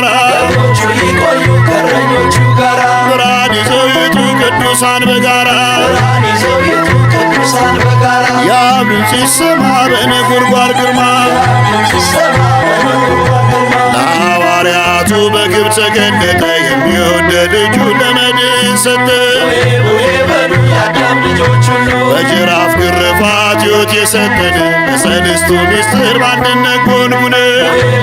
ጋራ በጎቹ ይቆዩ ከእረኞቹ ጋራ ብርሃን ይዘው ይውጡ ቅዱሳን በጋራ ብርሃን ይዘው ይውጡ ቅዱሳን በጋራ የአብ ድምፅ ሲሰማ በነጎድጓድ ግርማ ሲሰማ በነጎድጓድ ግርማ ለሐዋርያቱ በግብፅ ተገለጠ የሚወደድ ልጁን ለመድን ሰጠ። ቡሄ በሉ የአዳም ልጆች ሁሉ በጅራፍ ግርፋት ሕይወት የሰጠን በሰለስቱ ምስጢር በአንድነት ጎንጉነ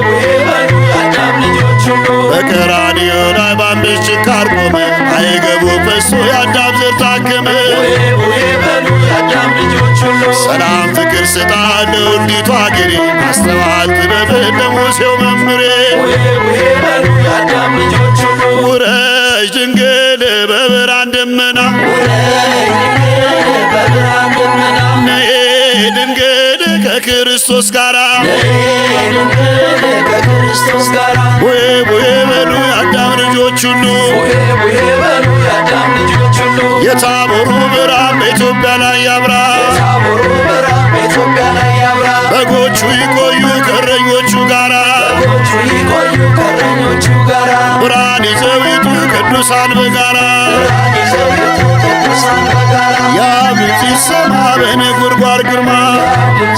ቡሄ በሉ የአዳም ልጆች ሁሉ በቀራንዮ ላይ በአምስት ችንካር ቆመ አይገቡ ፈሶ የአዳም ዘር ታከመ። ቡሄ በሉ የአዳም ልጆች ሁሉ ሰላም ፍቅር ስጣለው እንዲቱ አገሬ ማስተዋል ጥበብ ለሙሴው መምሬ ቡሄ በሉ የአዳም ልጆች ሁሉ ውረጅ ድንግል በብርሃን ደመና በብርሃን ደመና ነይ ድንግል ከክርስቶስ ጋራ ከክርስቶስ ጋራ ቡሄ በሉ የአዳም ልጆች ሁሉ ቡሄ በሉ የአዳም ልጆች ሁሉ የታቦሩ ብርሃን በኢትዮጵያ ላይ ያብራ። ታቦሩ ብርሃን በኢትዮጵያ ላይ ያብራ በጎቹ ይቆዩ ከእረኞቹ ጋራ በጎቹ ይቆዩ ከእረኞቹ ጋራ ብርሃን ይዘው ይውጡ ቅዱሳን በጋራ ብርሃን ይዘው ይውጡ ቅዱሳን በጋራ የአብ ድምፅ ሲሰማ በነጎድጓድ ግርማ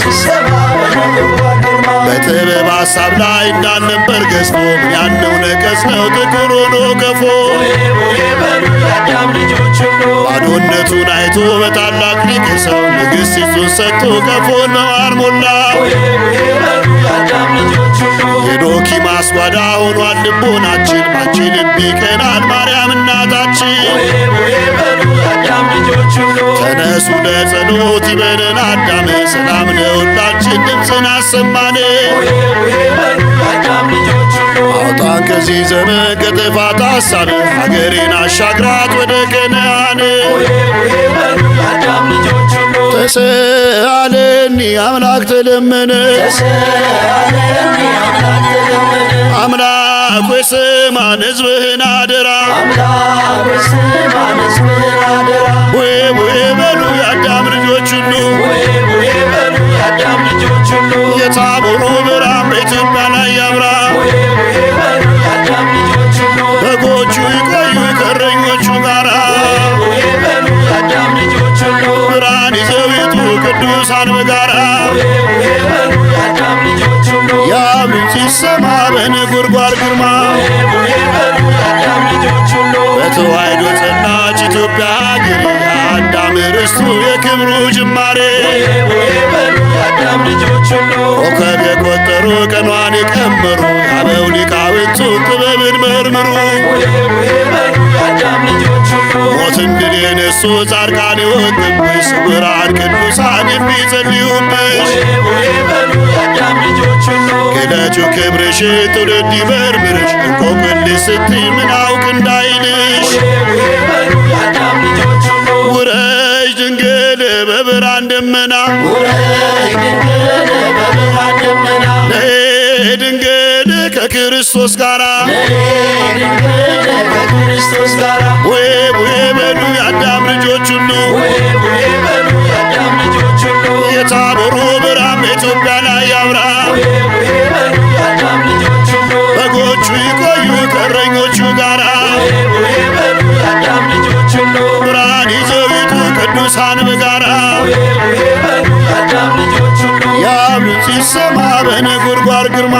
ሲሰማ በነጎድጓድ ግርማ በጥበብ ሐሳብ ላይ እንዳልነበር ገዝፎ ያነው ነቀዝ ነው ጥቁር ሆኖ ገፎ ቡሄ በሉ የአዳም ልጆች ሁሉ ባዶነቱን አይቶ በታላቅ ሊቅ ሰው ንግሥቲቱን ሰጥቶ ቀፎን በማር ሞላው። ቡሄ በሉ የአዳም ልጆች ሁሉ የዶኪማስ ጓዳ ሆኗል ልቦናችን ባንቺ ልብ ይቀናል ማርያም እናታችን። ቡሄ በሉ የአዳም ልጆች ሁሉ ተነሱ ለጸሎት ይበለን አዳም ሰላም ለሁላችን ድምፅን አሰማን። ቡሄ በሉ የአዳም ልጆች ሁሉ አውጣን ከዚህ ዘመን ከጥፋት ሐሳብ ሀገሬን አሻግራት ወደ ከነዓን። ቡሄ በሉ የአዳም ልጆች ሁሉ ተሰአለኒ አምላክ ተለመነ ተሰአለኒ አምላክ ተለመነ አምላክ ሆይ ስማን ሕዝብህን አደራ አምላክ ሆይ ስማን ሕዝብህን አደራ ቡሄ በሉ የአዳም ልጆች ሁሉ ቡሄ በሉ የአዳም ልጆች ሁሉ የታቦሩ ብርሃን በኢትዮጵያ ላይ ያብራ። ቡሄ በሉ የአዳም ልጆች ሁሉ በጎቹ ይቆዩ ከእረኞቹ ጋራ ቡሄ በሉ የአዳም ልጆች ሁሉ ብርሃን ይዘው ይውጡ ቅዱሳን በጋራ ቡሄ በሉ የአዳም ልጆች ሁሉ የአብ ድምፅ ሲሰማ በነጎድጓድ ግርማ ቡሄ በሉ የአዳም ልጆች ሁሉ በተዋሕዶ ጸናች ኢትዮጵያ ሀገሬ የአዳም ርስቱ የክብሩ ጅማሬ ቡሄ በሉ የአዳም ልጆች ሁሉ ኮከብ የቆጠሩ ቀኗን የቀመሩ የአበው ሊቃውንቱ ጥበብን መርምሩ ቡሄ በሉ የአዳም ልጆች ሁሉ ሞትን ድል የነሱ ጻድቃን የወጡብሽ ስውራን ቅዱሳን የሚጸልዩብሽ ቡሄ በሉ የአዳም ልጆች ሁሉ ግለጪው ክብርሽን ትውልድ ይመርምርሽ እንቆቅልሽ ስትይ ምን አውቅ እንዳይልሽ ቡሄ በሉ የአዳም ልጆች ሁሉ ውረጅ ድንግል በብርሃን ደመና ውረጅ ድንግል በብርሃን ደመና ነይ ድንግል ከክርስቶስ ጋራ ድንግል ከክርስቶስ ጋራ ቡሄ በሉ የአዳም ልጆች ሁሉ ቡሄ በሉ የአዳም ልጆች ሁሉ የታቦሩ ብርሃን በኢትዮጵያ ላይ ያብራ። ቡሄ በሉ የአዳም ልጆች ሁሉ በጎቹ ይቆዩ ከእረኞቹ ጋራ ቡሄ በሉ የአዳም ልጆች ሁሉ ብርሃን ይዘው ይውጡ ቅዱሳን በጋራ ቡሄ በሉ የአዳም ልጆች ሁሉ የአብ ድምፅ ሲሰማ በነጎድጓድ ግርማ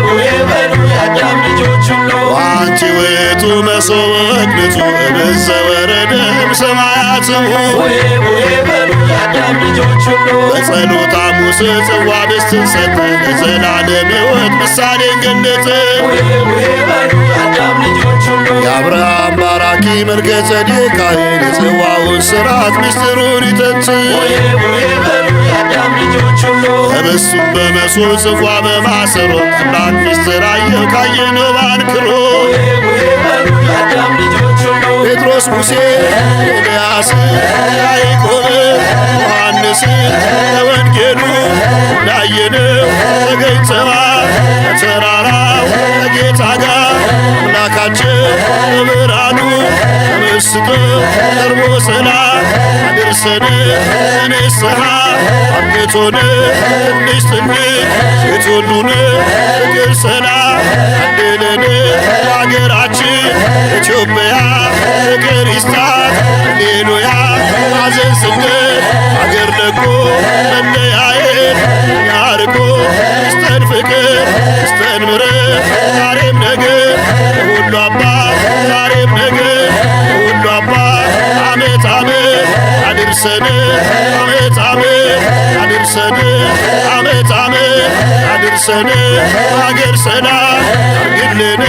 ቡሄ በሉ የአዳም ልጆች ሁሉ ዋንቲ ውእቱ መሶበ ወቅቱ እምዘ ወረደ እምሰማያትሁ ቡሄ በሉ የአዳም ልጆች ሁሉ በጸሎተ ሐሙስ ጽዋ ኅብስትን ሰጠ ለዘላለም ሕይወት ምሳሌን ገለጠ። ቡሄ በሉ የአዳም ልጆች ሁሉ የአብርሃም ባራኪ መልከ ጼዴቅ ካህን የጽዋውን ሥርዓት ምስጢሩን ይተንትን ቡሄ በሉ የአዳም ልጆች ሁሉ ኅብስቱን በመሶብ ጽዋ በማሰሮ ታላቅ ምስጢር አየሁ ካየነው ባንክሮ ቡሄ በሉ የአዳም ልጆች ሁሉ ጴጥሮስ ሙሴ ኤልያስ ያዕቆብ ዮሐንስ በወንጌሉ እንዳየነው ተገኝተዋል በተራራው ከጌታ ጋር አምላካችን በብርሃኑ ተመስጦ ቀርቦ ሰላም አድርሰን ንስሐ አብቅቶን ትንሽ ትንሽ ሴት ሁሉን ፍቅር ሰላም አድለን ኢትዮጵያ ፍቅር ይስጣት ሃሌሉያ ሐዘን ስደት አገር ለቆ መለያየት እኛ ርቆ ይስጠን ፍቅር ይስጠን ምሕረት ዛሬም ነገ ሁሉ አባት ዛሬም ነገ ሁሉ አባት ዓመት ዓመት አድርሰን ዓመት ዓመት አድርሰን ዓመት ዓመት አድርሰን አገር ሰላም አርግልን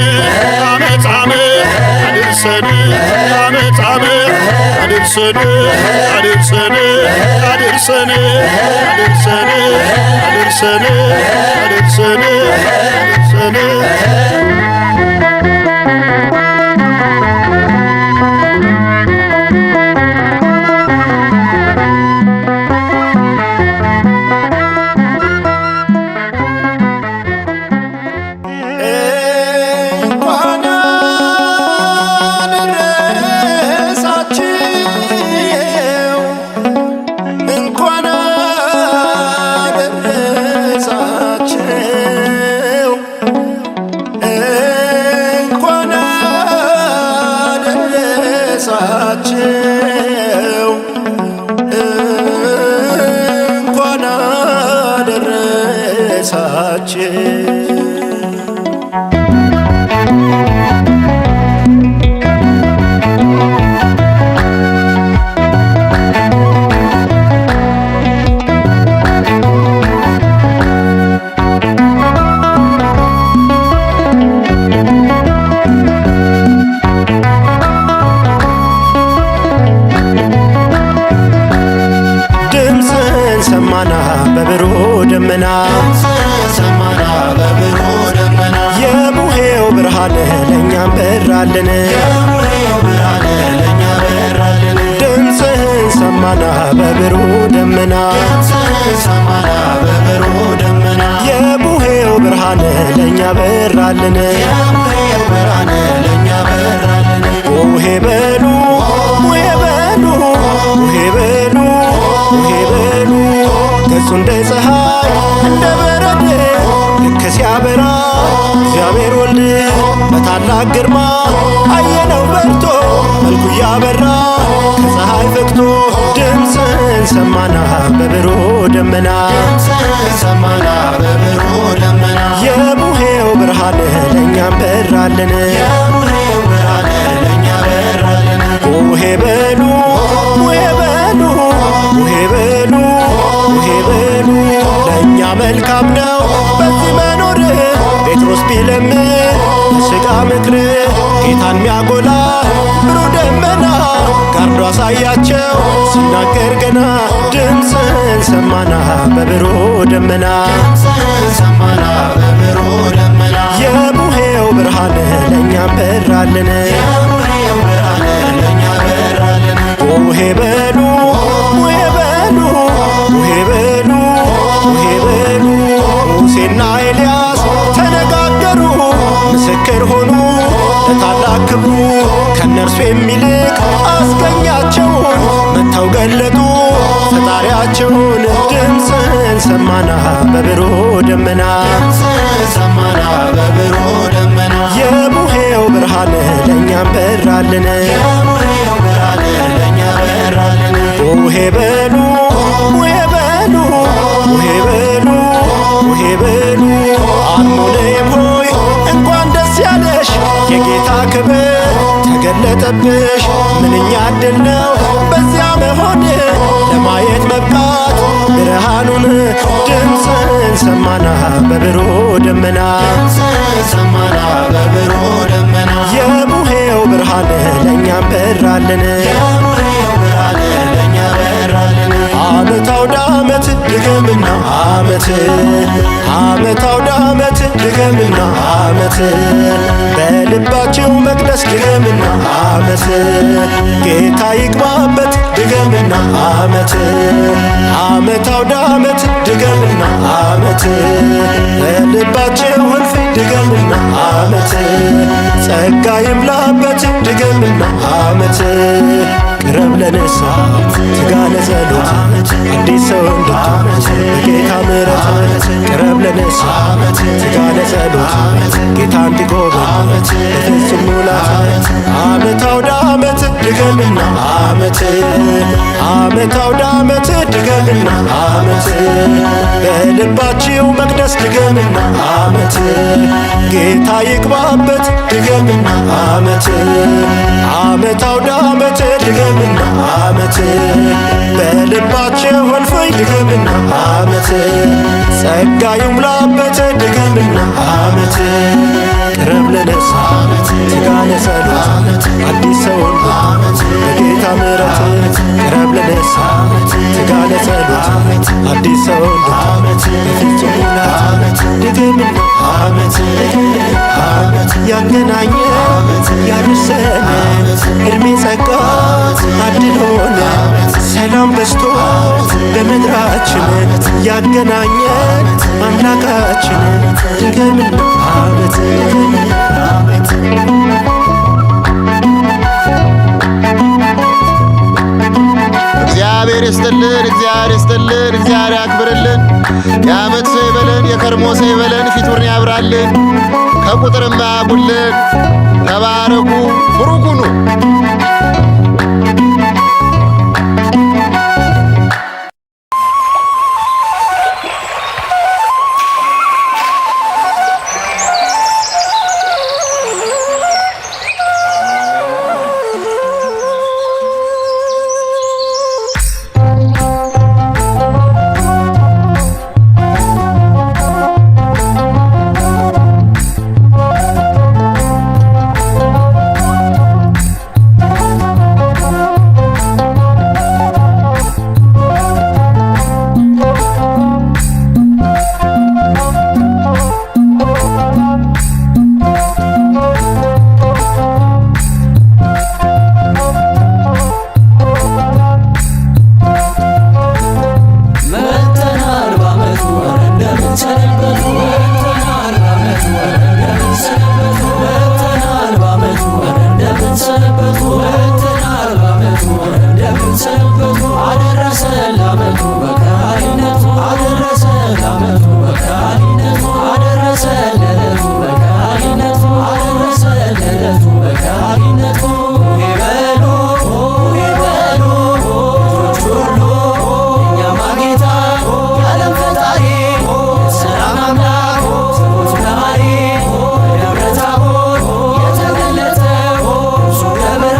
ዓመት ዓመት አድርሰን ዓመት ዓመት አድርሰን አድርሰን አድርሰን አድርሰን አድርሰን አድርሰን አድርሰን እንኳን አደረሳችሁ ሰማና በብሩህ ደመና ሰማና በብሩህ ደመና የቡሄው ብርሃን ለእኛም በራልን ድምፅህን ሰማና በብሩህ ደመና ሰማና በብሩህ ደመና የቡሄው ብርሃን ለእኛ በራልን ብርሃን ለእኛ በራልን ቡሄ በሉ ቡሄ በሉ ቡሄ በሉ ቡሄ በሉ ገጹ እንደ ፀሐይ እንደ በረድ ልክ ሲያበራ እግዚአብሔር ወልድ በታላቅ ግርማ አየነው በርቶ መልኩ እያበራ ከፀሐይ ፈክቶ ድምፅን ሰማና በብሩህ ደመና ሰማና በብሩህ ደመና የቡሄው ብርሃን ለእኛም በራልን ብርሃን ለእኛ በራልን ቡሄ በሉ ቡሄ በሉ ቡሄ በሉ ቡሄ በሉ ለእኛ መልካም ነው በዚህ መኖር ጴጥሮስ ቢለምን በሥጋ ምክር ጌታን ሚያጎላ ብሩህ ደመና ጋርዶ አሳያቸው ሲናገር ገና ድምፅን ሰማና በብሩህ ደመና ሰማና በብሩህ ደመና የቡሄው ብርሃን ለእኛም በራልን ብርሃን ለእኛ በራልን ቡሄ በሉ ቡሄ በሉ ቡሄ በሉ ቡሄ በሉ ሙሴና ኤልያስ ተነጋገሩ ምስክር ሆኑ ለታላቅ ክብሩ ከእነርሱ የሚልቅ አስገኛቸውን መጥተው ገለጡ ፈጣሪያቸውን ድምፅን ሰማና በብሩህ ደመና ሰማና በብሩህ ደመና የቡሄው ብርሃን ለእኛም በራልን ብርሃን ለእኛ በራልን ቡሄ በሉ ቡሄ በሉ ቡሄ በሉ ቡሄ በሉ አርሞንዔም ሆይ እንኳን ደስ ያለሽ የጌታ ክብር ተገለጠብሽ ምንኛ ዕድል ነው በዚያ መሆን ለማየት መብቃት ብርሃኑን ድምፅን ሰማና በብሩህ ደመና ሰማና በብሩህ ደመና የቡሄው ብርሃን ለእኛም በራልን ብርሃን ለእኛ በራልን ዓመት አውደ ዓመት ድገምና ዓመት ዓመት አውደ ዓመት ድገምና ዓመት በልባቸው መቅደስ ድገምና ዓመት ጌታ ይግባበት ድገምና ዓመት ዓመት አውደ ዓመት ድገምና ዓመት በልባቸው እልፍ ድገምና ዓመት ጸጋ ይምላበት ድገምና ዓመት ቅረብ ለንስሐ ትጋ ለጸሎት አዲስ ሰው እንድትሆን በጌታ ምሕረት ቅረብ ለንስሐ ትጋ ለጸሎት ጌታ እንዲጎበኝ በፍጹም ሙላት ዓመት አውደ ዓመት ድገምና ዓመት ዓመት አውደ ዓመት ድገምና ዓመት በልባችሁ መቅደስ ድገምና ዓመት ጌታ ይግባበት ድገምና ዓመት ዓመት አውደ ዓመት ድገምና ዓመት በልባችሁ እልፍኝ ድገምና ዓመት ጸጋ ይሙላበት ድገምና ዓመት ቅረብ ለነፍስ ትጋ ለጸሎት አዲስ ሰውን በጌታ ምሕረት ቅረብ ለነፍስ ትጋ ለጸሎት አዲስ ሰውን በፍጹም ሙላት ድገምና ያገናኘ ያድርሰን እድሜ ጸጋ አድሎን ሰላም በስቶ በምድራችን ያገናኘን አምላካችን ድገምና ዓመት እግዚአብሔር ይስጥልን፣ እግዚአብሔር ይስጥልን፣ እግዚአብሔር ያክብርልን። የዓመት ሰው ይበለን፣ የከርሞ ሰው ይበለን፣ ፊቱን ያብራልን፣ ከቁጥርም አያጉልን። ተባረኩ፣ ብሩክ ሁኑ። የተገለጠ እሱ ደብራ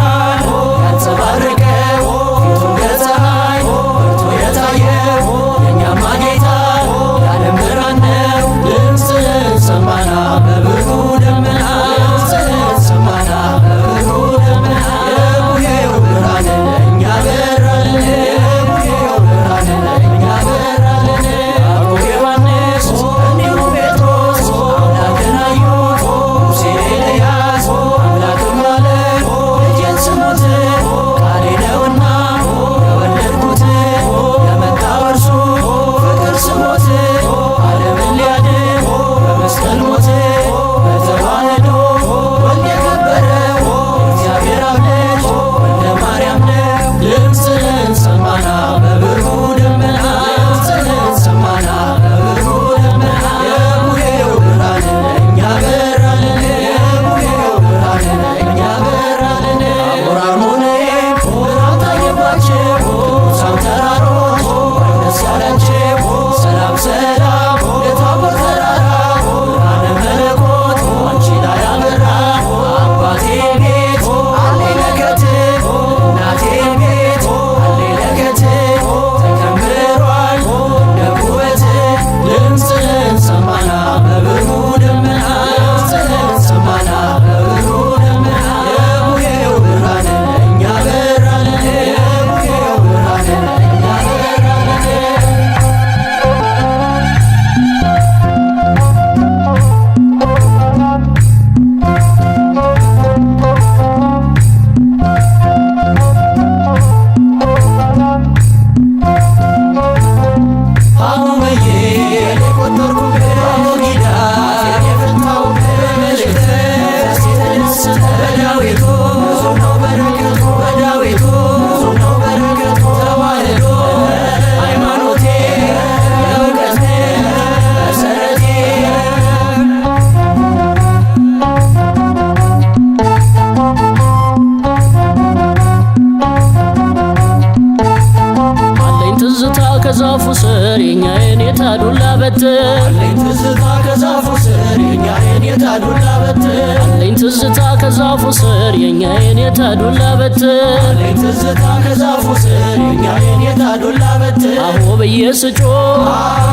ከዛፉ ስር የኛ የኔታ ዱላ በትር አለኝ ትዝታ ከዛፉ ስር የኛ የኔታ ዱላ በትር አለኝ ትዝታ ከዛፉ ስር የኛ የኔታ ዱላ በትር አለኝ ትዝታ ከዛፉ ስር የኛ የኔታ ዱላ በትር አሆ ብዬ ስጮህ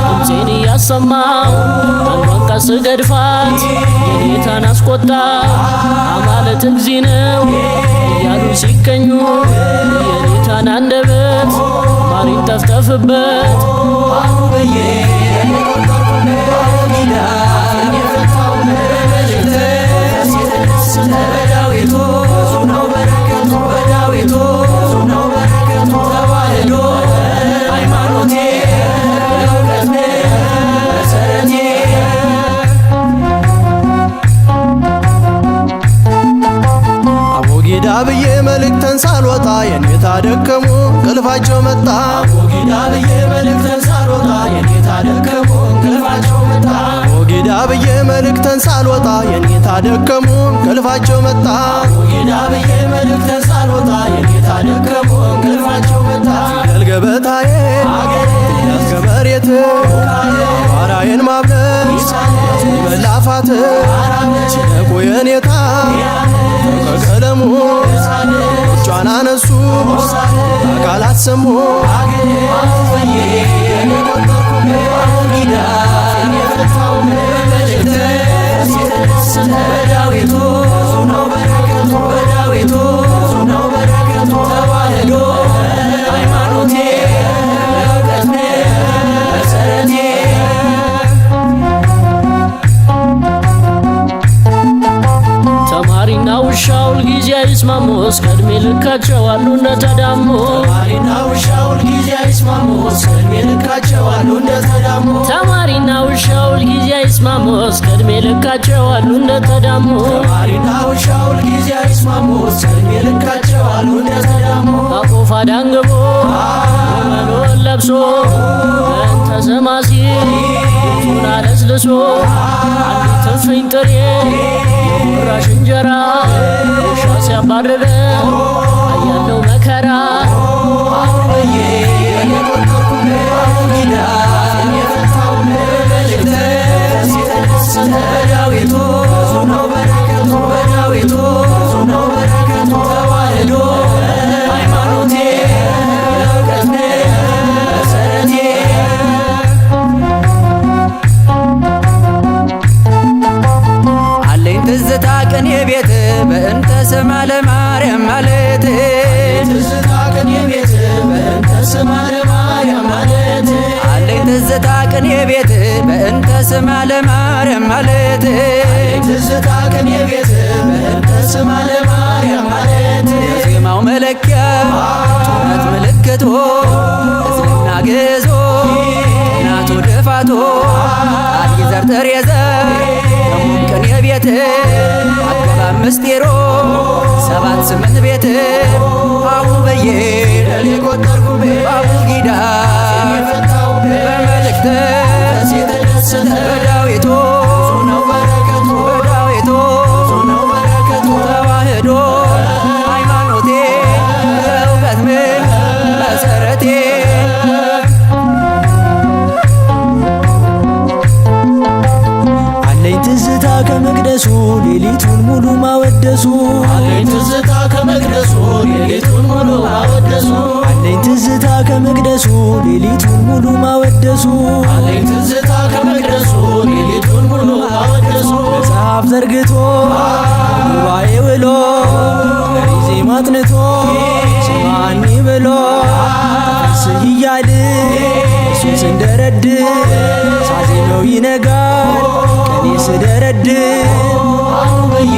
ድምፄን እያሰማው አንዷን ቀስ ገድፋት የኔታን አስቆጣው አማለት እግዚ ነው እያሉ ሲገኙ የኔታን አንደበት ማር ይንጠፍጠፍበት አሁ ብዬ ኪዳን የፈታው መልእክት በዳዊቱ ብዙ ነው በረከቱ በዳዊቱ ብዙ ነው በረከቱ ተዋህዶ ሃይማኖቴ የእውቀት መሰረቴ አቦጊዳ ብዬ መልእክተን ሳልወጣ የኔታ ደከሙ እንቅልፋቸው መጣ አቦጊዳ ብዬ መልእክተን ሳልወጣ የኔታ ደከሙ እንቅልፋቸው መጣ አቦጊዳ ብዬ መልእክተን ሳልወጣ የኔታ ደከሙ እንቅልፋቸው መጣ አቦጊዳ ብዬ መልእክተን ሳልወጣ የኔታ ደከሙ እንቅልፋቸው መጣ ፊደል ገበታዬ ያዝ ከመሬት አራዬን ማብለስ መላፋት ሲነቁ የኔታ ከቀለሙ እጇን አነሱ አካላት ሰሙ ኪዳን የፈታው መልእክት በዳዊቱ ብዙ ነው በረከቱ በዳዊቱ ብዙ ነው በረከቱ ተዋህዶ ሃይማኖቴ የእውቀት መሰረቴ ተማሪና ውሻው ሁልጊዜ አይስማሙ እስከ ዕድሜ ልካቸው አሉ እንደተዳሙ ተማሪና ውሻው ሁልጊዜ አይስማሙ እስከ ዕድሜ ልካቸው አሉ እንደተዳሙ ተማሪና ውሻው ሁልጊዜ አይስማሙ እስከ ዕድሜ ልካቸው አሉ እንደተዳሙ ተማሪና ውሻው ሁልጊዜ አይስማሙ እስከ ዕድሜ ልካቸው አሉ እንደተዳሙ አቆፋ ዳንግቦ መኖን ለብሶ እንተ ስማ ሲል ፊቱን አለስልሶ አንዲት እፍኝ ጥሬ የቁራሽ እንጀራ ውሻ ሲያባርረው አያለው መከራ ኪዳን የፈታው መልእክት በዳዊቱ ብዙ ነው በረከቱ በዳዊቱ ብዙ ነው በረከቱ ተዋህዶ ሃይማኖቴ የእውቀት መሰረቴ አለኝ ትዝታ ቅኔ ቤት በእንተ ስማ ለማርያም ማለት ትዝታ ቅኔ ቤት በእንተ ስማ ለማርያም ማለት አለኝ ትዝታ ቅኔ ቤት በእንተ ስማ ለማርያም ማለት ትዝታ ቅኔ ቤት በእንተ ስማ ለማርያም ማለት የዜማው መለኪያ ጩኸት ምልክቶ እዝልና ግዞ ናቶ ድፋቶ አዲ ዘርተር የዘር ቅኔ ቤት አገባብ ምስጢሮ 7-8 ቤት አቡ በዬ ለኔ ቆጠርኩ አቡ ጊዳ የፈታው በመልእክት የተደሰተ በዳዊቱ ብዙ ነው በረከቱ በዳዊቱ ብዙ ነው በረከቱ ተዋህዶ ሃይማኖቴ የእውቀት መሰረቴ አለኝ ትዝታ ከመቅደሱ ሌሊቱን ሙሉ ማወደሱ አለኝ ትዝታ ከመቅደሱ ሌሊቱን ሙሉ ማወደሱ አለኝ ትዝታ ከመቅደሱ ሌሊቱን ሙሉ ማወደሱ አለኝ ትዝታ ከመቅደሱ ሌሊቱን ሙሉ ማወደሱ መጽሐፍ ዘርግቶ ጉባኤ ውሎ ዜማ አጥንቶ ስማኒ ብሎ ስህ እያል እሱን ስንደረድ ሳዜመው ይነጋል ቀኔ ስደረድ አሁ ብዬ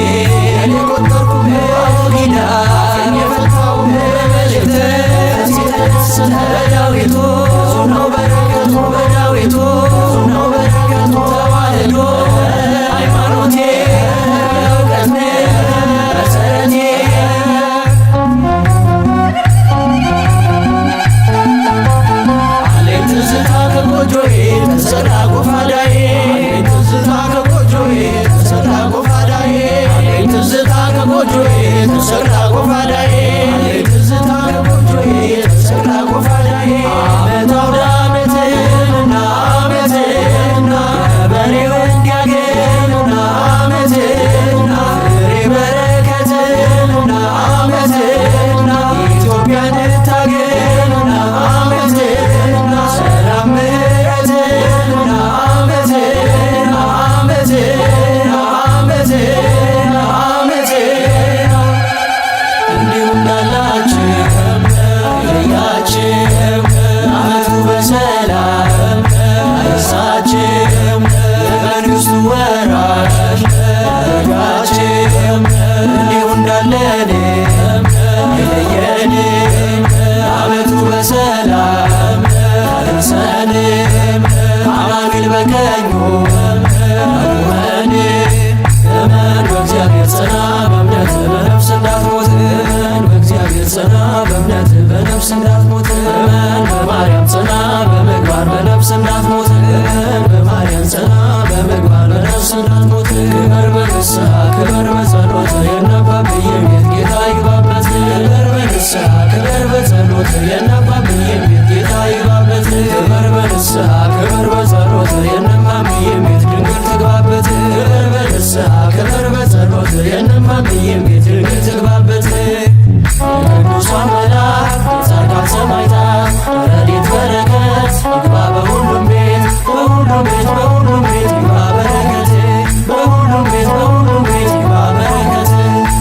እኔ ቆጠርኩ ኪዳን የፈታው መልእክት በዳዊቱ ብዙ ነው በረከቱ በዳዊቱ ብዙ ነው በረከቱ ተዋህዶ ሃይማኖቴ የእውቀት መሰረቴ አለኝ ትዝታ ከጎጆዬ ተሰራ ጎፋዳዬ አለኝ ትዝታ ከጎጆዬ ተሰራ ጎፋዳዬ አለኝ ትዝታ ከጎጆዬ ተሰራ ጎፋዳዬ አለኝ ትዝታ ከጎጆዬ ተሰራ ጎፋዳዬ ዓመት አውደ በነፍስ እንዳትሞት በማርያም ጽና በምግባር በነፍስ እንዳትሞት በማርያም ጽና በምግባር በነፍስ እንዳትሞት ክበር በንስሐ ክበር በጸሎት የነባብዬ ቤት ጌታ ይግባበት ክበር በንስሐ ክበር በጸሎት የነባብዬ ቤት ጌታ ይግባበት ክበር በንስሐ ክበር በጸሎት የነማምዬ ቤት ድንግል ትግባበት ክበር በንስሐ ክበር በጸሎት የነማምዬ ቤት ድንግል ትግባበት የቅዱሳን መላእክት የጻድቃን ሰማዕታት ረድኤት በረከት ይግባ በሁሉም ቤት በሁሉም ቤት በሁሉም ቤት ይግባ በረከት በሁሉም ቤት በሁሉም ቤት ይግባ በረከት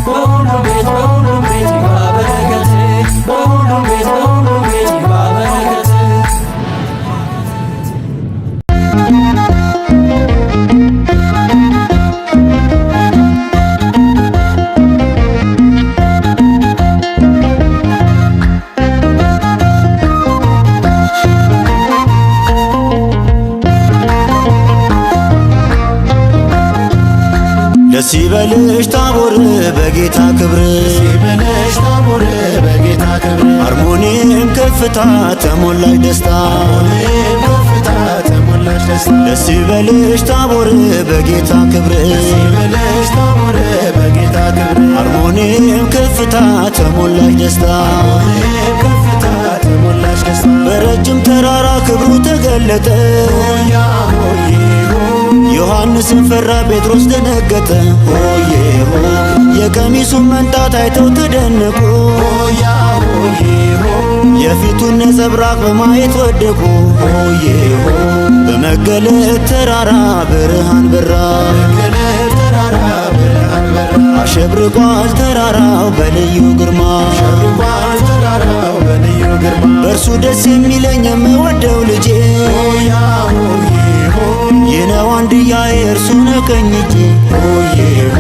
በሁሉም ቤት በሁሉም ቤት ይግባ በረከት በሁሉም ቤት በሁሉም ቤት ይግባ በረከት ደስ ይበልሽ ታቦር በጌታ ክብር ይበልሽ ታቦር በጌታ ክብር አርሞኒም ከፍታ ተሞላሽ ደስታ አርሞኒም ከፍታ ተሞላሽ ደስታ ደስ ይበልሽ ታቦር በጌታ ክብር ይበልሽ ታቦር በጌታ ክብር አርሞኒም ከፍታ ተሞላሽ ደስታ አርሞኒም ከፍታ ተሞላሽ ደስታ በረጅም ተራራ ክብሩ ተገለጠ ዮሐንስን ፈራ ጴጥሮስ ደነገጠ ሆዬ ሆ የቀሚሱን መንጣት አይተው ተደነቁ ሆያ ሆዬ ሆ የፊቱን ነጸብራቅ በማየት ወደቁ ሆዬ ሆ በመገለጥ ተራራ ብርሃን በራ በመገለጥ ተራራ ብርሃን በራ አሸብርቋል ተራራው በልዩ ግርማ አሸብርቋል ተራራው በልዩ ግርማ በእርሱ ደስ የሚለኝ የምወደው ልጄ ሆያ ሆዬ የነው አንድያዬ እርሱ ነው ቀኝ እጄ ሆዬ ሆ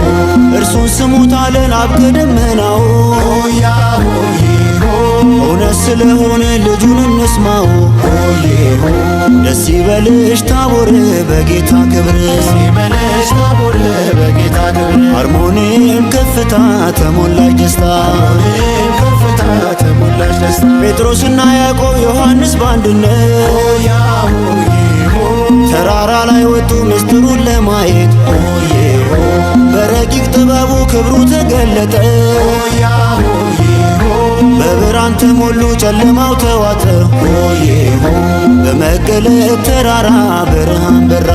እርሱን ስሙት አለን አብ ከደመናው ሆያ ሆዬ ሆ እውነት ስለሆነ ልጁን እንስማው ሆዬ ሆ ደስ ይበልሽ ታቦር በጌታ ክብር ይበልሽ ታቦር በጌታ ክብር አርሞኒም ከፍታ ተሞላሽ ደስታ አርሞኒም ከፍታ ተሞላሽ ደስታ ጴጥሮስና ያዕቆብ ዮሐንስ በአንድነት ሆያ ሆዬ ተራራ ላይ ወጡ ምስጢሩን ለማየት ሆዬ ሆ በረቂቅ ጥበቡ ክብሩ ተገለጠ ሆያ ሆዬ ሆ በብርሃን ተሞሉ ጨለማው ተዋጠ ሆዬ ሆ በመገለጥ ተራራ ብርሃን በራ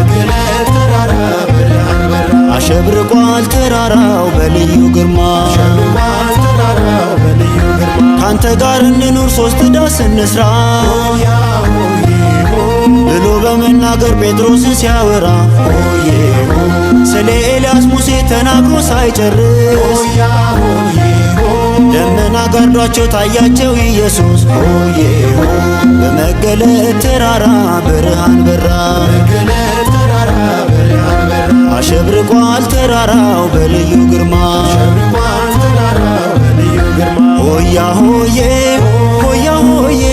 በመገለጥ ተራራ ብርሃን በራ አሸብርቋል ተራራው በልዩ ግርማ አሸብርቋል ተራራው በልዩ ግርማ ካንተ ጋር እንኑር ሶስት ዳስ እንስራ ሆያ ሆዬ ብሎ በመናገር ጴጥሮስን ሲያወራ ሆዬ ሆ ስለ ኤልያስ ሙሴ ተናግሮ ሳይጨርስ ሆያ ሆዬ ሆ ደመና ጋርዷቸው ታያቸው ኢየሱስ ሆዬ ሆ በመገለጥ ተራራ ብርሃን በራ በመገለጥ ተራራ ብርሃን በራ አሸብርቋል ተራራው በልዩ ግርማ አሸብርቋል ተራራው በልዩ ግርማ ሆያ ሆዬ ሆያ ሆዬ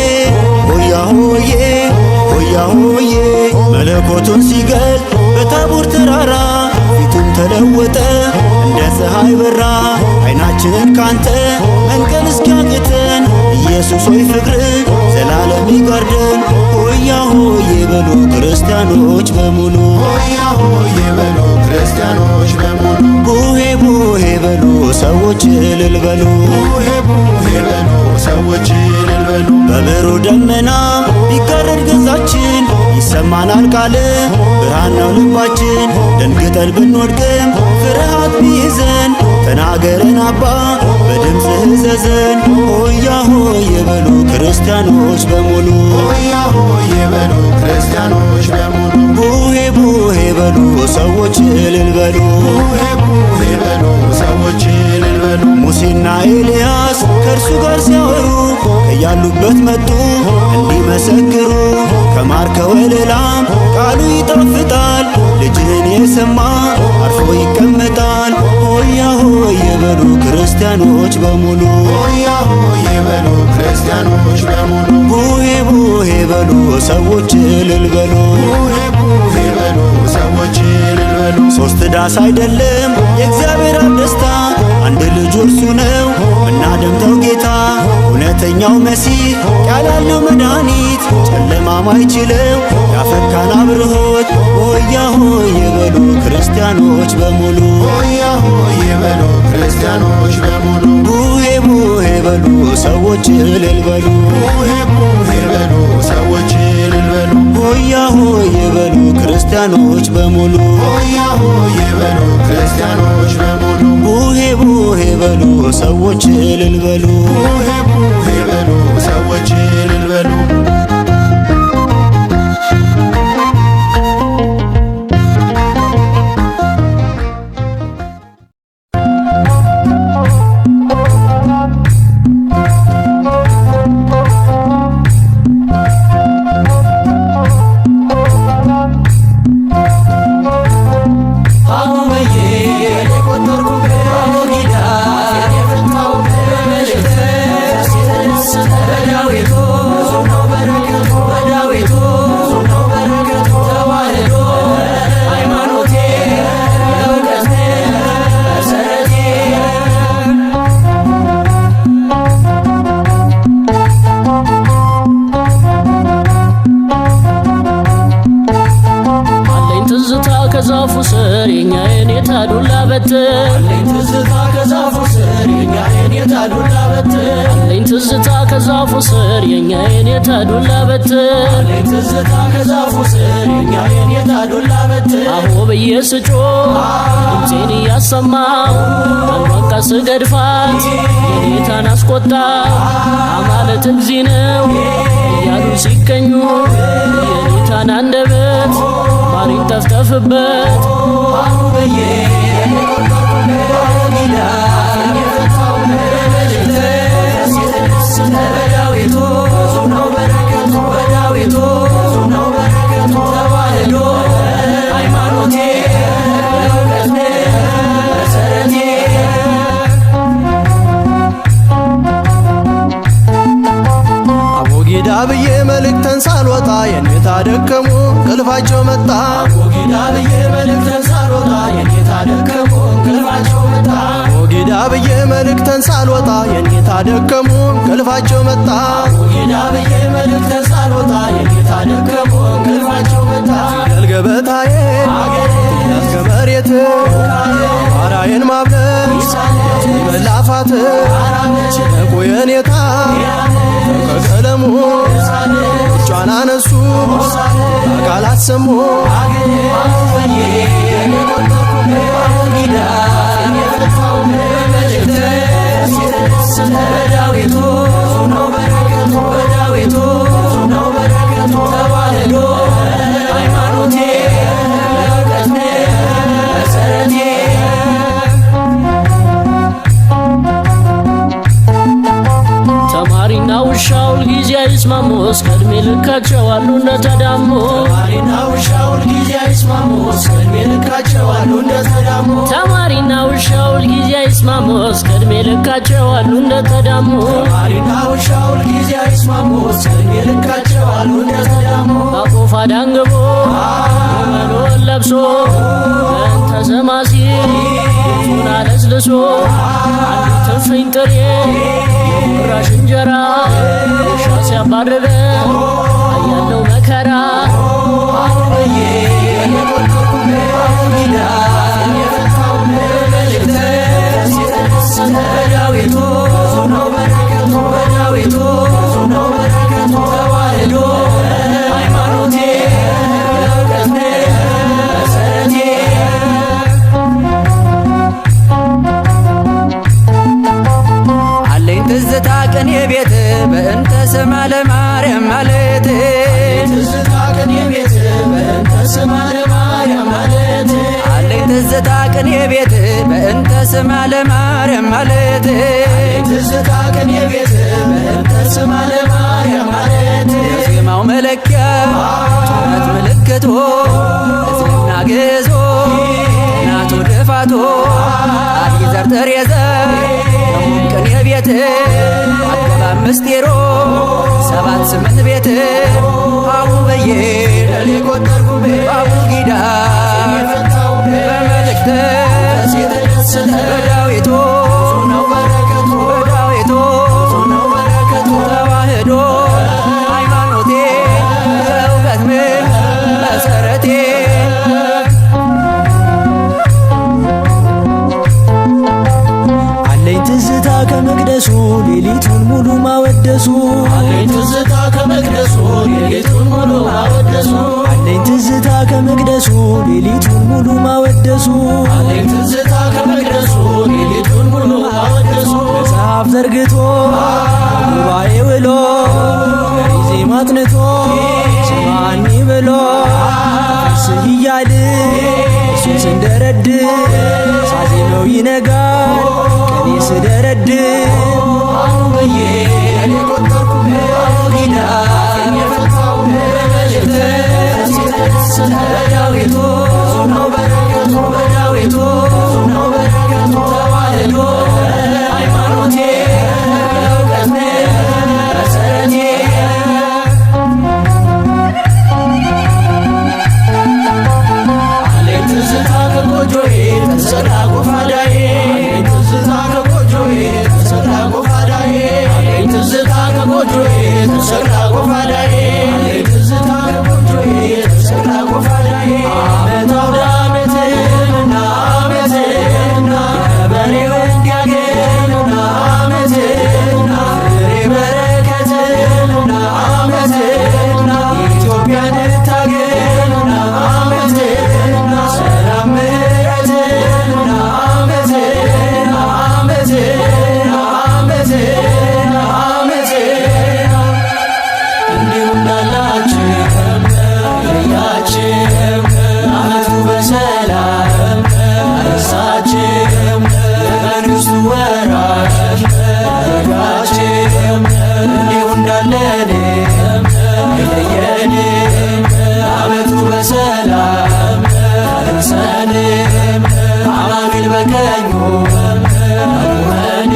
ሆያ ሆዬ ሆያ ሆዬ መለኮቱን ሲገልጥ በታቦር ተራራ ፊቱም ተለወጠ እንደ ፀሐይ በራ ዓይናችንን ካንተ መንቀል እስኪያቅተን ኢየሱስ ሆይ ፍቅር ዘላለም ይጋርደን ሆያ ሆዬ በሉ ክርስቲያኖች በሙሉ ሆያ ሆዬ በሉ ክርስቲያኖች በሙሉ ቡሄ ቡሄ በሉ ሰዎች እልል በሉ ቡሄ ቡሄ በሉ ሰዎች እልል በሉ በብሩህ ደመና ቢጋረድ ገጻችን ይሰማናል ቃል ብርሃን ነው ልባችን ደንግጠን ብንወድቅም ፍርሃት ቢይዘን ተናገረን አባ በድምፅህ እዘዘን ሆያ ሆዬ በሉ ክርስቲያኖች በሙሉ ሆያ ሆዬ በሉ ክርስቲያኖች በሙሉ ቡሄ ቡሄ በሉ ሰዎች እልል በሉ ቡሄ ቡሄ በሉ ሰዎች እልል በሉ ሙሴና ኤልያስ ከእርሱ ጋር ሲያወሩ ከያሉበት መጡ እንዲመሰክሩ ከማር ከወለላም ቃሉ ይጣፍጣል ልጅህን የሰማ አርፎ ይቀመጣል ሆያ ሆዬ በሉ ክርስቲያኖች በሙሉ ሆያ ሆዬ በሉ ክርስቲያኖች በሙሉ ቡሄ ቡሄ በሉ ሰዎች እልል በሉ ቡሄ ቡሄ በሉ ሰዎች እልል በሉ ሶስት ዳስ አይደለም የእግዚአብሔር ደስታ አንድ ልጁ እርሱ ነው እናደምጠው ጌታ እውነተኛው መሲህ ድካም አይችልም ያፈካን አብርሆት ሆያ ሆይ በሉ ክርስቲያኖች በሙሉ ሆያ ሆይ በሉ ክርስቲያኖች በሙሉ ቡሄ ቡሄ በሉ ሰዎች እልል በሉ ቡሄ ቡሄ በሉ ሰዎች እልል በሉ ሆያ ሆይ በሉ ክርስቲያኖች በሙሉ ሆያ ሆይ በሉ ክርስቲያኖች በሙሉ ቡሄ ቡሄ በሉ ሰዎች እልል በሉ ቡሄ ቡሄ በሉ ሰዎች እልል በሉ ከዛፉ ስር የኛዬን የታዱላ በትር አለኝ ትዝታ ከዛፉ ስር የኛዬን የታዱላ በትር አለኝ ትዝታ ከዛፉ ስር የኛዬን የታዱላ በትር አለኝ ትዝታ ከዛፉ ስር የኛዬን የታዱላ በትር አሁ ብዬ ስጮህ ድምፄን እያሰማሁ አንዷን ስገድፋት የኔታን አስቆጣ አማለት እግዚ ነው እያሉ ሲገኙ የኔታን አንደበት ማሪን ተፍተፍበት አሁ ብዬ በዳዊቱ ነው በረከቱ በዳዊቱ ነው በረከቱ ተዋህዶ ሃይማኖቴ እውቀት መሰረቴ አቦጊዳ ብዬ መልእክተን ሳልወጣ የኔታ ደከሙ እንቅልፋቸው መጣ አቦጊዳ ብዬ መልእክተን ሳልወጣ የኔታ ደከሙ እንቅልፋቸው መጣ አቦጊዳ ብዬ መልእክተን ሳልወጣ የኔታ ደከሙ እንቅልፋቸው መጣ አቦጊዳ ብዬ መልእክተን ሳልወጣ የኔታ ደከሙ እንቅልፋቸው መጣ ገልገበታዬ ያስገመሬት አራዬን ማብለስ መላፋት ነቁ የኔታ ከቀለሙ እጇን አነሱ አካላት ሰሙ በዳዊቱ ነው በረከቱ በዳዊቱ ነው በረከቱ ተዋህዶ ሃይማኖቴ እውቀት መሰረቴ ተማሪና ውሻው ሁልጊዜ አይስማሙ እስከ ዕድሜ ልካቸው አሉ እንደተዳሙ ተማሪና ውሻው ሁልጊዜ አይስማሙ እስከ ዕድሜ ልካቸው አሉ እንደተዳሙ ተማሪና ውሻው ሁልጊዜ አይስማሙ እስከ ዕድሜ ልካቸው አሉ እንደተዳሙ ተማሪና ውሻው ሁልጊዜ አይስማሙ እስከ ዕድሜ ልካቸው አሉ እንደተዳሙ አቆፋ ዳንግቦ መኖን ለብሶ በእንተ ሰማሲ ቱን አለስልሶ አንዱ ትፍኝ ጥሬ የጉራሽ እንጀራ ውሻ ሲያባርረ አያለው መከራ አሁንዬ አቦጊዳ የፈታው መልእክት በዳዊቱ ነው በረከቱ በዳዊቱ ነው በረከቱ ተዋህዶ ሃይማኖቴ እውቀት መሰረቴ አለኝ ትዝታ ቅኔ ቤት በእንተ ስማ ለማርያም ማለት ትዝታ ቅኔ ቤት በእንተ ስማ ለማርያም ማለት አለኝ ትዝታ ቅኔ ቤት በእንተ ስማ ለማርያም ማለት ትዝታ ቅኔ ቤት በእንተ ስማ ለማርያም ማለት የዜማው መለኪያ ጩኸት ምልክቶ እዝልና ግዞ ናቶ ድፋቶ አዲ ዘርተር የዘር ደሞም ቅኔ ቤት አገባብ ምስጢሮ 7-8 ቤት አቡ በዬ ለሌ ቆጠርኩ አቡጊዳ በመልእክት በዳዊቱ ነው በረከቱ በዳዊቱ ነው በረከቱ ተዋህዶ ሃይማኖቴ ትዝታ ከመቅደሱ ሌሊቱን ሙሉ ማወደሱ አለኝ ትዝታ ከመቅደሱ ሌሊቱን ሙሉ ማወደሱ አለኝ ትዝታ ከመቅደሱ ሌሊቱን ሙሉ ማወደሱ አለኝ ትዝታ ከመቅደሱ ሌሊቱን ሙሉ ማወደሱ መጽሐፍ ዘርግቶ ጉባኤ ውሎ ዜማ አጥንቶ ስማኒ ብሎ ስህ እያል እሱን ስንደረድር ሳዜመው ይነጋል ቀኔ ስደረድር አሁን ብዬ እኔ ቆጠርኩ ኪዳን የፈታው በዳዊቱ ነው በረከቱ በዳዊቱ ነው በረከቱ ተዋህዶ ሃይማኖቴ እውቀት መሰረቴ አለኝ ትዝታ ከጎጆዬ ተሰራ ጎፋዳዬ አለኝ ትዝታ ከጎጆዬ ተሰራ ጎፋዳዬ አለኝ ትዝታ ከጎጆዬ ተሰራ ጎፋዳዬ አለኝ ትዝታ ከጎጆዬ ተሰራ ጎፋዳዬ ዓመት አውደ ዓመትና ዓመትና በሬው እንዲያገኝና ዓመትና ፍሬ በረከትና ዓመትና ኢትዮጵያን ታገኝና ዓመትና ሰላም ምሕረትና ዓመትና ዓመትና ዓመትና ዓመትና እንዲሁ እንዳላችሁ ያያችሁ ዓመቱ በሰላም አደረሳችሁ ለመንግሥቱ ወራሽ ያደረጋችሁ እንዲሁ እንዳለን የለየን ዓመቱ በሰላም አደረሰን አማኑኤል በቀኙ አቁመን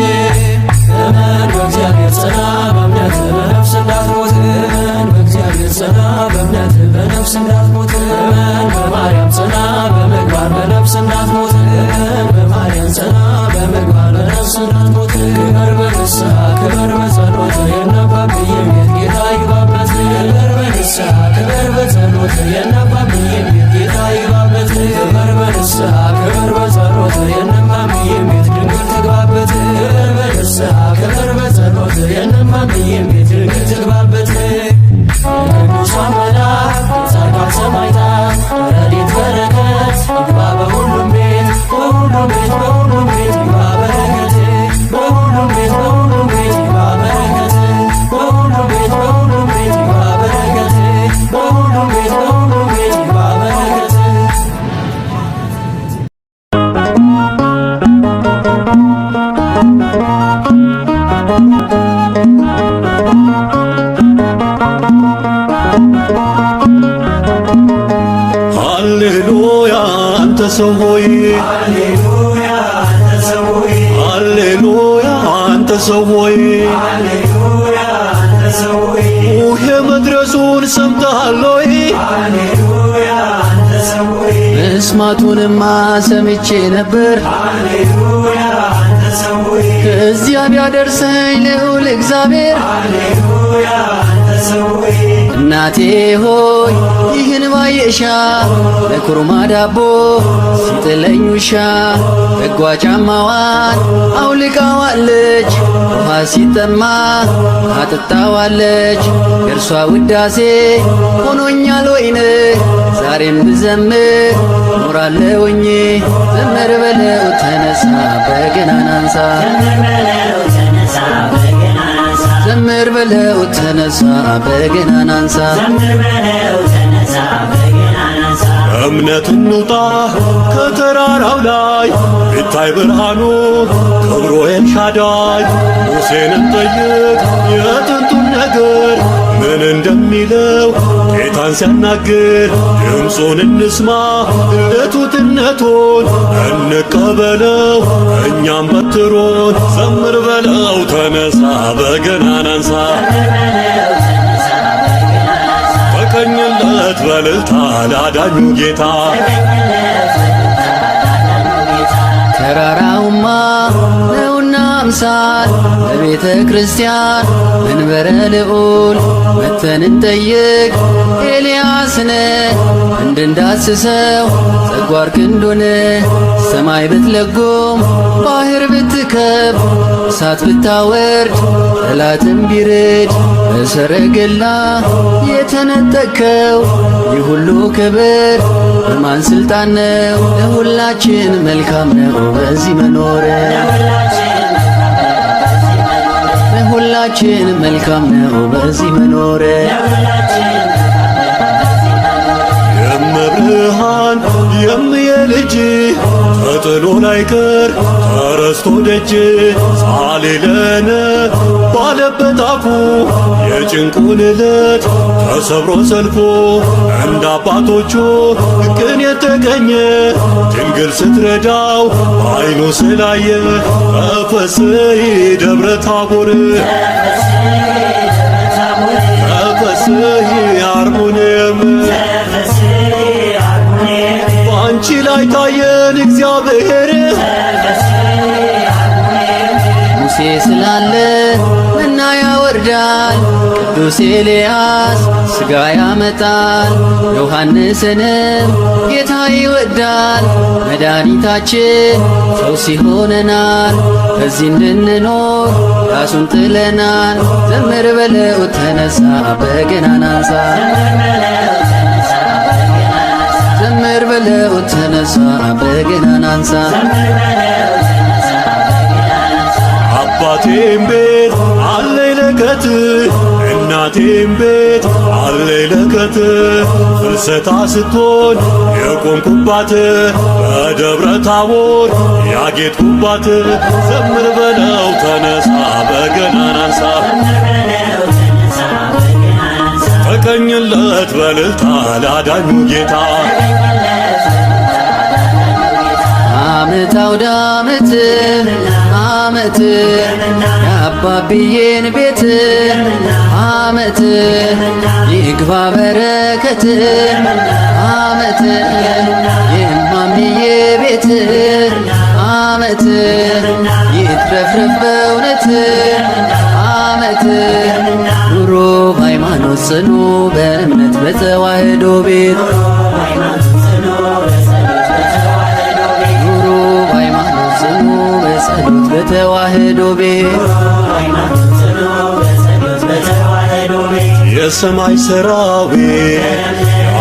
እመን በእግዚአብሔር ጽና በእምነት በነፍስ እንዳትሞት እመን በእግዚአብሔር ጽና በእምነት በነፍስ እንዳትሞት እመን በማርያም ጽና በምግባር በነፍስ እንዳትሞት እመን በማርያም ጽና በምግባር በነፍስ እንዳትሞት ክበር በንስሐ ክበር በጸሎት የነባብዬ ቤት ጌታ ይግባበት ክበር በንስሐ ክበር በጸሎት የነባብዬ ቤት ጌታ ይግባበት ክበር በንስሐ ክበር በጸሎት የነባብዬ ቤት ድንግል ትግባበት ክበር በንስሐ ክበር በጸሎት የነባብዬ ቤት ድንግል ትግባበት የቅዱሳን መላእክት የጻድቃን ሰማዕታት ረድኤት በረከት ይግባ በሁሉም ቤት በሁሉም ቤት በሁሉም ቤት ይግባ በረከት በሁሉም ቤት በሁሉም ቤት ይግባ በረከት በሁሉም ቤት በሁሉም ቤት ይግባ በረከት በሁሉም ቤት በሁሉም ቤት ይግባ በረከት ሃሌሉያ አንተ ሰው ሆይ ሃሌሉያ አንተ ሰው ሆይ ሃሌሉያ አንተ ሰው ሆይ ሃሌሉያ አንተ ሰው ሆይ ሙሄ መድረሱን ሰምተሃል ሆይ ሃሌሉያ አንተ ሰው ሆይ መስማቱንማ ሰምቼ ነበር ሃሌሉያ አንተ ሰው ሆይ ከዚያ ቢያደርሰኝ ልዑል እግዚአብሔር ሃሌሉያ አንተ ሰው ሆይ እናቴ ሆይ ይህን ባየሻ ለኩርማ ዳቦ ሲጥለኝ ውሻ በጓ ጫማዋን አውልቃዋለች ውሃ ሲጠማ አጥጣዋለች የእርሷ ውዳሴ ሆኖኛል ወይን ዛሬም ብዘምር ኖራለሁኝ ዘምር በለው ተነሳ በገናን አንሳ ዘምር በለው ተነሳ በገናን አንሳ እምነት እንውጣ ከተራራው ላይ ይታይ ብርሃኑ ክብሮ ኤልሻዳይ ሙሴንን ጠይቅ የጥንቱን ነገር ምን እንደሚለው ጌታን ሲያናግር ድምፁን እንስማ እቱትነቱን እንቀበለው እኛም በትሮን ዘምር በለው ተነሳ በገናን አንሳ ተቀኝለት በልልታ ላዳኙ ጌታ ተራራውማ ነውና አምሳል በቤተ ክርስቲያን መንበረ ልዑል መተን እንጠይቅ ኤልያስነ እንድንዳስሰው ጸጓር ክንዱን ሰማይ ብትለጎም ባህር ብትከብ እሳት ብታወርድ ጠላትም ቢርድ በሰረገላ የተነጠቅከው ይህ ሁሉ ክብር በማን ስልጣን ነው? ለሁላችን መልካም ነው በዚህ መኖር፣ ለሁላችን መልካም ነው በዚህ መኖር። የመብርሃን የምየልጅ ተጥሎ ላይቀር ተረስቶ ደጅ ሳሌለነ ባለበት አፉ የጭንቁን ዕለት ተሰብሮ ሰልፎ እንደ አባቶቹ ቅን የተገኘ ድንግል ስትረዳው አይኑ ስላየ ተፈስሒ ደብረ ታቦር ተፈስሒ አርሞንየም በአንቺ ላይ ታየን እግዚአብሔር ሙሴ ስላለ መና ያወርዳል፣ ቅዱስ ኤልያስ ሥጋ ያመጣል። ዮሐንስንም ጌታ ይወዳል፣ መድኃኒታችን ፈውስ ይሆነናል። በዚህ እንድንኖር ራሱን ጥለናል። ዘምር በለው ተነሳ በገናን አንሳ፣ ዘምር በለው ተነሳ በገናን አንሳ። አባቴም ቤት አለኝ ለከት እናቴም ቤት አለኝ ለከት ፍልሰታ ስትሆን የቆምኩባት በደብረ ታቦር ያጌጥኩባት ዘምር በለው ተነሳ በገናን አንሳ ተቀኝለት በልልታ ላዳኙ ጌታ ዓመት አውደ ዓመት ዓመት የአባብዬን ቤት ዓመት ይግባ በረከት ዓመት የማምዬ ቤት ዓመት ይትረፍረፍ በእውነት ዓመት ኑሮ በሃይማኖት ጽኑ በእምነት በተዋህዶ ቤት በጸሎት በተዋህዶ ቤት የሰማይ ሰራዊት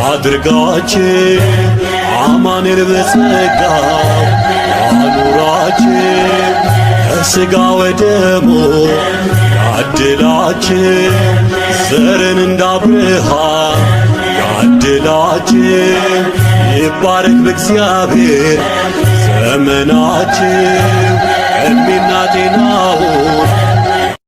አድርጋችን አማኑኤል በጸጋ አኑራችን ከሥጋ ወደሙ ያድላችን ዘርን እንደ አብርሃም ያድላችን ይባረክ በእግዚአብሔር ዘመናችን እድሜና ጤናውን